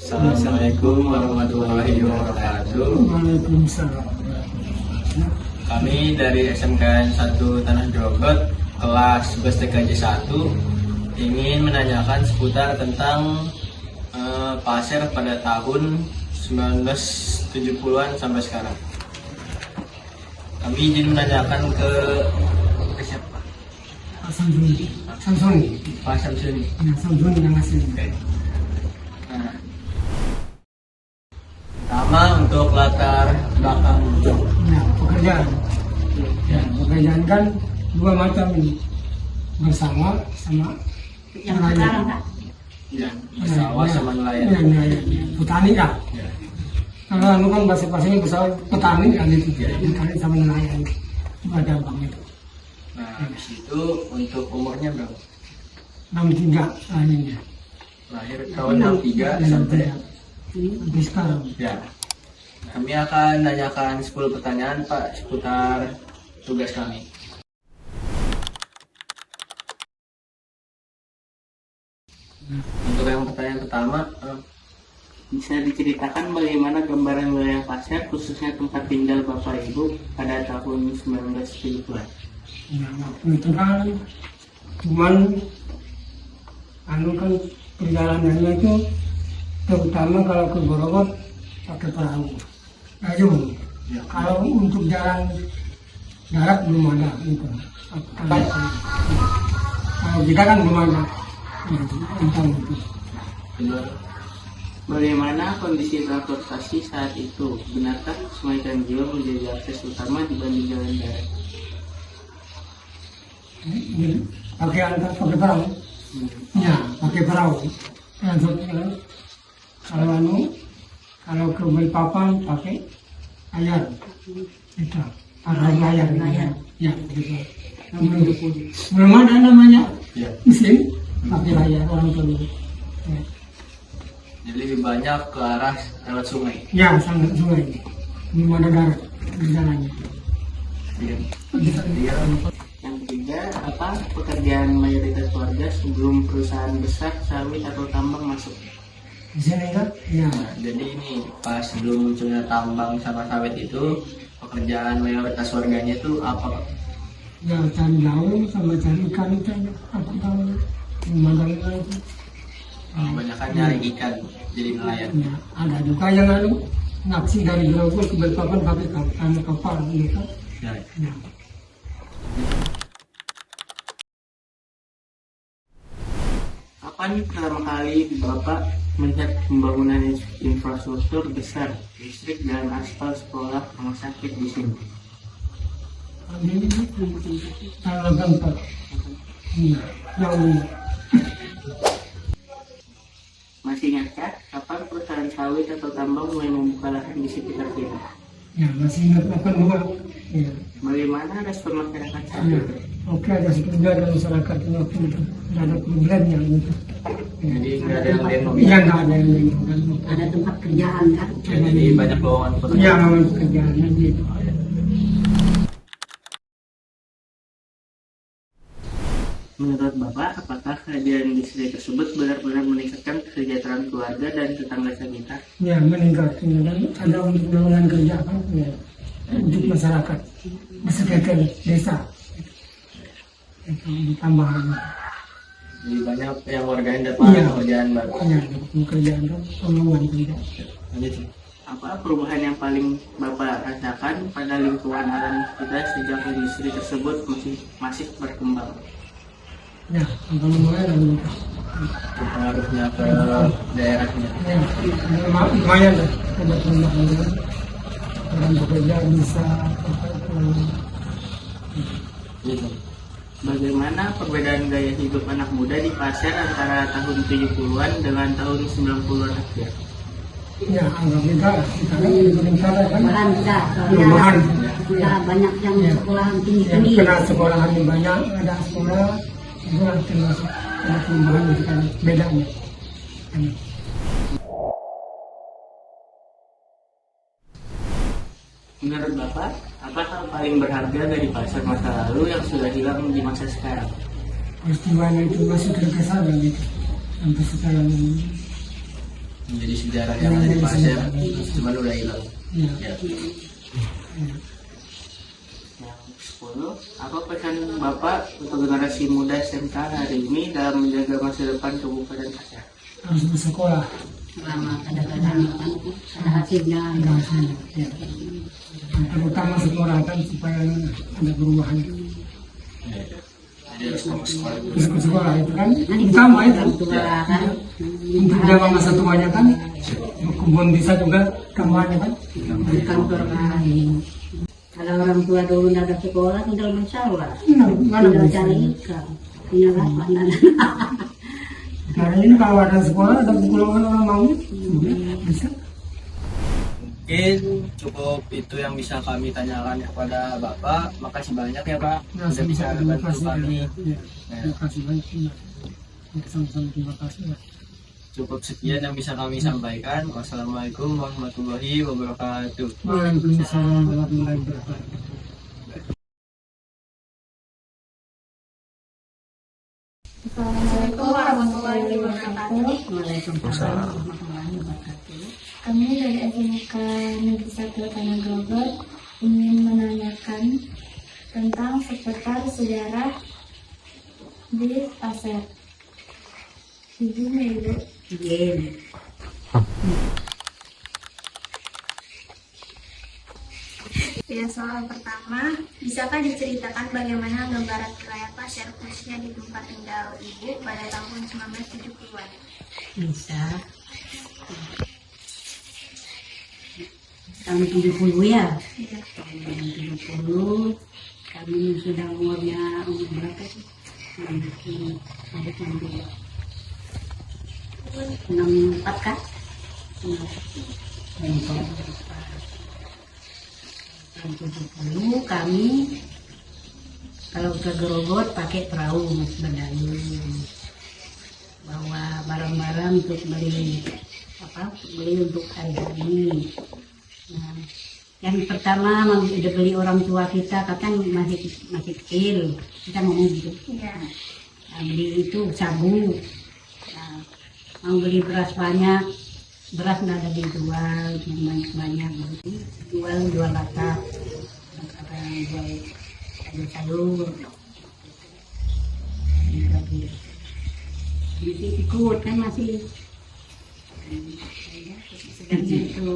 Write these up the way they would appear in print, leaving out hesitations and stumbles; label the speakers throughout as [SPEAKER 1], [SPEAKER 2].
[SPEAKER 1] Assalamualaikum warahmatullahi wabarakatuh.
[SPEAKER 2] Waalaikumsalam.
[SPEAKER 1] Kami dari SMKN 1 Tanah Jogot kelas 11 TKJ 1 ingin menanyakan seputar tentang pasir pada tahun 1970-an sampai sekarang. Kami izin menanyakan ke siapa?
[SPEAKER 2] Pak Samsuni.
[SPEAKER 1] Pak Samsuni.
[SPEAKER 2] Ya, Samsuni yang asli.
[SPEAKER 1] Nah, pertama untuk latar belakang.
[SPEAKER 2] Ya, pekerjaan. Ya, pekerjaan kan dua macam ini. Bersama sama
[SPEAKER 3] Yang sekarang Kak.
[SPEAKER 1] Ya, sawah sama nelayan.
[SPEAKER 2] Ya, nelayan. Petani kan.
[SPEAKER 1] Ya.
[SPEAKER 2] Kalau anu kan bahasa pasirnya bersama petani kan itu. Petani sama nelayan. Itu ada bang itu.
[SPEAKER 1] Nah, habis itu untuk umurnya berapa?
[SPEAKER 2] 63 lahirnya.
[SPEAKER 1] Lahir tahun 63 sampai
[SPEAKER 2] Sampai sekarang.
[SPEAKER 1] ya. Kami akan nanyakan 10 pertanyaan Pak seputar tugas kami. Untuk yang pertanyaan pertama,
[SPEAKER 3] Bisa diceritakan bagaimana gambaran wilayah pasir khususnya tempat tinggal Bapak Ibu pada tahun 1970-an?
[SPEAKER 2] Ya, waktu itu kan cuman anu kan perjalanannya itu terutama kalau ke Borobudur pakai perahu gayung.
[SPEAKER 1] ya.
[SPEAKER 2] Kalau untuk jalan darat belum ada itu. Kalau kita kan belum ada ya, tentang itu.
[SPEAKER 1] Benar.
[SPEAKER 3] Bagaimana kondisi transportasi saat itu? Benarkah Sungai Tanjung menjadi akses utama dibanding jalan darat?
[SPEAKER 2] Ini pakai perahu. Ya, pakai perahu. Transportnya kalau kalau ke Balikpapan pakai layar. Itu. Perahu layar. Ya, gitu. Belum ada namanya
[SPEAKER 1] Ya.
[SPEAKER 2] mesin pakai layar orang tua. Ya.
[SPEAKER 1] Jadi lebih banyak ke arah lewat sungai.
[SPEAKER 2] Ya, sangat sungai. Belum ada darat di jalannya.
[SPEAKER 1] Iya.
[SPEAKER 2] Iya.
[SPEAKER 3] Yang ketiga, apa pekerjaan mayoritas warga sebelum perusahaan besar sawit atau tambang masuk?
[SPEAKER 2] Di sini kan? Ya.
[SPEAKER 1] Nah, jadi ini pas sebelum munculnya tambang sama sawit itu pekerjaan mayoritas warganya itu apa Pak?
[SPEAKER 2] Ya, cari laut sama cari ikan itu aja. Apa tahu? Belum ada lagi.
[SPEAKER 1] Kebanyakan nyari ikan jadi nelayan.
[SPEAKER 2] Ya, ada juga yang naksi dari Grogol ke Balikpapan pakai kapal gitu.
[SPEAKER 1] Ya.
[SPEAKER 2] Ya.
[SPEAKER 3] Kapan pertama kali Bapak melihat pembangunan infrastruktur besar, listrik dan aspal sekolah, rumah sakit di sini?
[SPEAKER 2] Ini tanggal 4. Iya, yang ini.
[SPEAKER 3] Masih ingatkah kapan perusahaan sawit atau tambang mulai membuka lahan di sekitar sini?
[SPEAKER 2] Ya, masih ingat akan dua. Ya.
[SPEAKER 3] Bagaimana respon masyarakat saat
[SPEAKER 2] Ya.
[SPEAKER 3] itu?
[SPEAKER 2] Oke, ada sekedar dari masyarakat waktu itu. Tidak ada problemnya gitu. Ya.
[SPEAKER 1] Jadi nggak ada yang demo.
[SPEAKER 2] Iya, nggak ada yang lain.
[SPEAKER 4] Ada tempat kerjaan kan?
[SPEAKER 1] Jadi banyak lowongan
[SPEAKER 2] Iya,
[SPEAKER 1] pekerjaan.
[SPEAKER 2] memang pekerjaannya gitu.
[SPEAKER 3] Menurut Bapak, apakah kehadiran industri tersebut benar-benar meningkatkan kesejahteraan keluarga dan tetangga sekitar?
[SPEAKER 2] Ya, meningkat. Dan ada untuk lowongan kerja kan, ya. Untuk masyarakat, masyarakat desa. Itu tambahan.
[SPEAKER 1] Jadi banyak yang warganya dapat
[SPEAKER 2] Iya.
[SPEAKER 1] pekerjaan baru.
[SPEAKER 2] Ya, pekerjaan kan, lowongan kerja.
[SPEAKER 1] Gitu.
[SPEAKER 3] Apa perubahan yang paling Bapak rasakan pada lingkungan alam kita sejak industri tersebut masih berkembang?
[SPEAKER 2] Ya, kalau mulai dan
[SPEAKER 1] Pengaruhnya ke daerahnya.
[SPEAKER 2] ya, lumayan lah. Ada perubahan kan. Orang bekerja bisa
[SPEAKER 1] Gitu.
[SPEAKER 3] Bagaimana perbedaan gaya hidup anak muda di pasar antara tahun 70-an dengan tahun 90-an akhir?
[SPEAKER 2] ya agak beda lah. Kita kan di Bintara kan.
[SPEAKER 4] Malahan bisa,
[SPEAKER 2] Malahan.
[SPEAKER 4] soalnya banyak yang
[SPEAKER 2] Ya.
[SPEAKER 4] sekolahan
[SPEAKER 2] Yang
[SPEAKER 4] tinggi-tinggi.
[SPEAKER 2] kena sekolahan banyak, ada sekolah, itu lah termasuk ada perubahan itu kan bedanya.
[SPEAKER 3] Menurut Bapak, apa hal paling berharga dari pasar masa lalu yang sudah hilang di masa sekarang?
[SPEAKER 2] Peristiwanya itu masih terkesan gitu sampai sekarang ini.
[SPEAKER 1] menjadi sejarah yang ada di Pasir, cuman udah hilang.
[SPEAKER 2] Ya.
[SPEAKER 1] Ya.
[SPEAKER 3] Yang 10, apa pesan Bapak untuk generasi muda SMK hari ini dalam menjaga masa depan Kabupaten Pasir?
[SPEAKER 2] Harus bersekolah.
[SPEAKER 4] Selama kadang-kadang ada hasilnya.
[SPEAKER 2] Ada hasilnya. Ya. Yang terutama sekolah kan supaya ada perubahan.
[SPEAKER 1] Jadi harus fokus sekolah dulu.
[SPEAKER 2] Terus ke sekolah itu kan
[SPEAKER 4] Nanti
[SPEAKER 2] utama itu.
[SPEAKER 4] orang tua kan.
[SPEAKER 2] Untuk jaga masa tuanya kan. Kebun bisa juga kampanye kan.
[SPEAKER 4] Di kantor kan. Kalau orang tua dulu nggak ada sekolah, tinggal masalah.
[SPEAKER 2] Mana
[SPEAKER 4] Tinggal
[SPEAKER 2] bisa.
[SPEAKER 4] cari ikan. Punya lapan.
[SPEAKER 2] Nah ini kalau ada sekolah, ada golongan orang mau, bisa.
[SPEAKER 1] Mungkin cukup itu yang bisa kami tanyakan kepada Bapak. Makasih banyak ya Pak,
[SPEAKER 2] Ya,
[SPEAKER 1] sudah bisa
[SPEAKER 2] sama-sama. Terima
[SPEAKER 1] bantu
[SPEAKER 2] kasih.
[SPEAKER 1] kami.
[SPEAKER 2] Ya. Terima kasih banyak. Ya. Sama-sama terima kasih. Ya.
[SPEAKER 1] Cukup sekian yang bisa kami sampaikan. Wassalamualaikum warahmatullahi wabarakatuh.
[SPEAKER 2] Waalaikumsalam warahmatullahi wabarakatuh.
[SPEAKER 5] Assalamualaikum warahmatullahi wabarakatuh.
[SPEAKER 4] Waalaikumsalam warahmatullahi wabarakatuh.
[SPEAKER 5] Kami dari SMK Negeri 1 Tanah Grogol ingin menanyakan tentang seputar sejarah di Pasir. Izin ya Ibu.
[SPEAKER 4] Izin.
[SPEAKER 5] Ya, soal pertama, bisakah diceritakan bagaimana gambaran wilayah Pasir khususnya di tempat tinggal Ibu pada tahun 1970-an?
[SPEAKER 4] Bisa. Tahun 70 ya.
[SPEAKER 5] Iya.
[SPEAKER 4] Tahun 70 kami sudah umur berapa sih? 64 kan? 70 kami kalau ke Grogol pakai perahu berdayu, bawa barang-barang untuk beli untuk hari-hari. Nah, yang pertama udah beli orang tua kita kan masih kecil, kita ngomong gitu.
[SPEAKER 5] Iya.
[SPEAKER 4] Nah, beli itu sabu. Nah, mau beli beras banyak, beras nggak ada dijual, banyak jual latak, ada yang jual sayur. Masih ikut kan masih. Itu.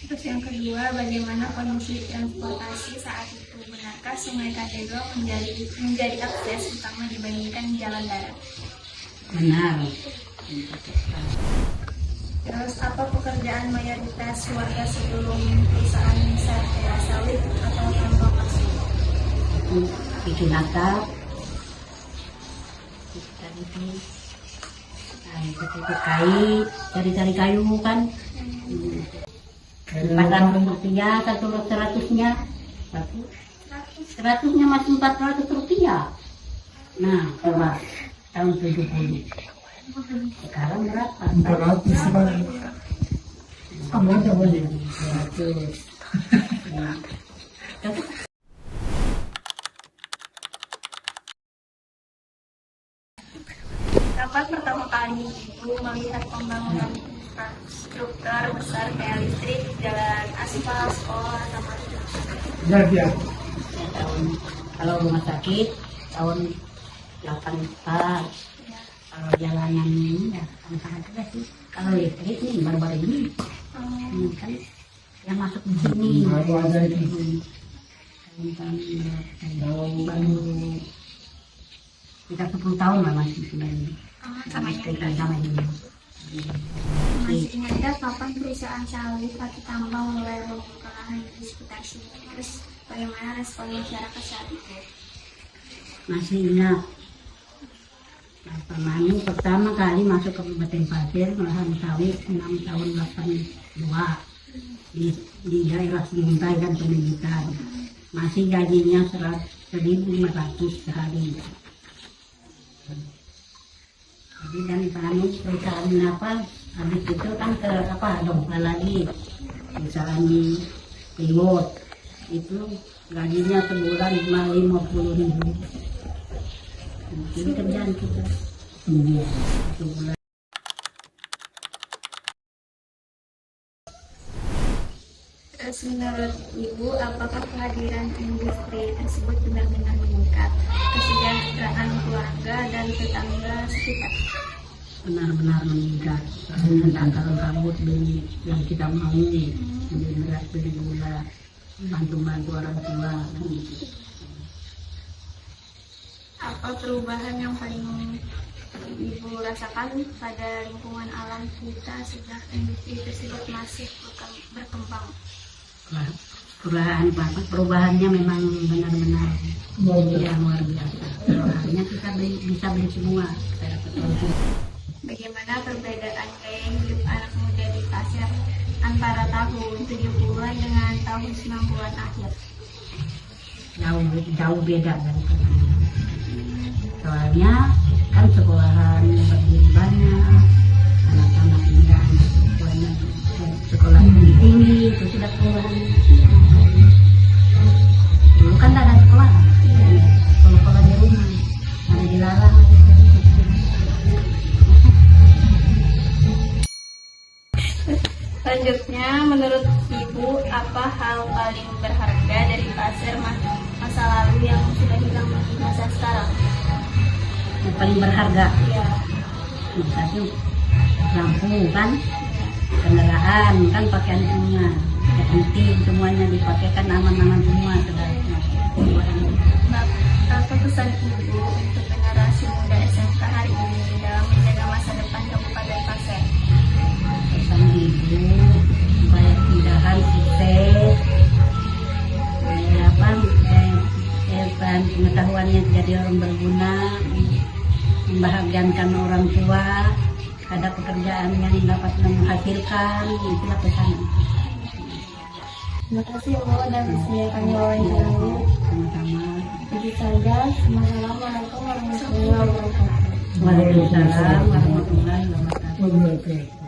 [SPEAKER 5] Terus yang kedua, bagaimana kondisi transportasi saat itu? Benarkah Sungai Kadegong menjadi akses utama dibandingkan jalan darat?
[SPEAKER 4] Benar.
[SPEAKER 5] Terus apa pekerjaan mayoritas warga sebelum perusahaan besar kayak sawit atau tambang pasir?
[SPEAKER 4] Bikin atap. Kait, cari-cari kayu kan. 400 rupiah, 100-nya. 100-nya masih 400 rupiah. Nah, coba tahun 70. Sekarang berapa?
[SPEAKER 2] 400 sekarang. Sama aja boleh.
[SPEAKER 4] 400.
[SPEAKER 5] Kapan pertama kali Ibu melihat pembangunan infrastruktur besar kayak listrik, jalan aspal, sekolah, taman?
[SPEAKER 2] Jadi ya.
[SPEAKER 4] Tahun kalau rumah sakit tahun 84. Kalau jalanan ini ya sangat juga sih. Kalau listrik nih baru-baru ini kan yang masuk di sini.
[SPEAKER 2] Baru ada itu.
[SPEAKER 4] Baru kita 10 tahun lah masih sebenarnya.
[SPEAKER 5] Sama
[SPEAKER 4] Listrik
[SPEAKER 5] ini.
[SPEAKER 4] sama ini.
[SPEAKER 5] Masih ingatkah kapan perusahaan sawit atau tambang mulai membuka lahan di sekitar sini? Terus bagaimana respon masyarakat saat itu?
[SPEAKER 4] Masih ingat. Nah, pertama kali masuk ke Kabupaten Pasir lahan sawit 6 tahun 82 di daerah Sungai dan Pendidikan. Masih gajinya 1.500 sehari. Jadi dan perusahaan apa habis itu kan ke Dongka lagi perusahaan Priwot itu gajinya sebulan 50.000. Jadi kerjaan kita 1 bulan.
[SPEAKER 5] Terus menurut Ibu, apakah kehadiran industri tersebut benar-benar meningkat kesejahteraan keluarga dan tetangga sekitar?
[SPEAKER 4] Benar-benar meningkat. Antara rambut beli yang kita mau, beli beras, beli gula, bantu-bantu orang tua. Gitu.
[SPEAKER 5] Apa perubahan yang paling Ibu rasakan pada lingkungan alam kita sejak industri tersebut masih berkembang?
[SPEAKER 4] Perubahannya memang benar-benar ya, luar biasa. Perubahannya kita bisa beli semua.
[SPEAKER 5] Bagaimana perbedaan gaya hidup anak muda di pasar antara tahun 70-an dengan tahun 90-an akhir?
[SPEAKER 4] Jauh beda dari sekarang. Soalnya kan sekolahan lebih banyak, anak-anak muda sekolah tinggi itu sudah perubahan. Dulu kan tidak ada sekolah, sekolah di rumah, ada dilarang.
[SPEAKER 5] Selanjutnya, menurut Ibu, apa hal paling berharga dari pasar masa lalu yang sudah hilang di masa sekarang?
[SPEAKER 4] Yang paling berharga,
[SPEAKER 5] Ya,
[SPEAKER 4] satu lampu kan, kendaraan kan pakaian semua, penting semuanya dipakai kan aman-aman semua sudah.
[SPEAKER 5] apa pesan Ibu untuk generasi muda SMK hari ini dalam menjaga masa depan Kabupaten Pasir?
[SPEAKER 4] Pesan ibu supaya mudahan sukses, pengetahuannya jadi orang berguna, membahagiakan orang tua, ada pekerjaan yang dapat menghasilkan, itulah pesan.
[SPEAKER 5] Terima kasih Bu dan disediakan wawancara.
[SPEAKER 4] Sama-sama.
[SPEAKER 5] Itu saja. Assalamualaikum warahmatullahi wabarakatuh.
[SPEAKER 4] Waalaikumsalam warahmatullahi wabarakatuh.
[SPEAKER 2] Oke.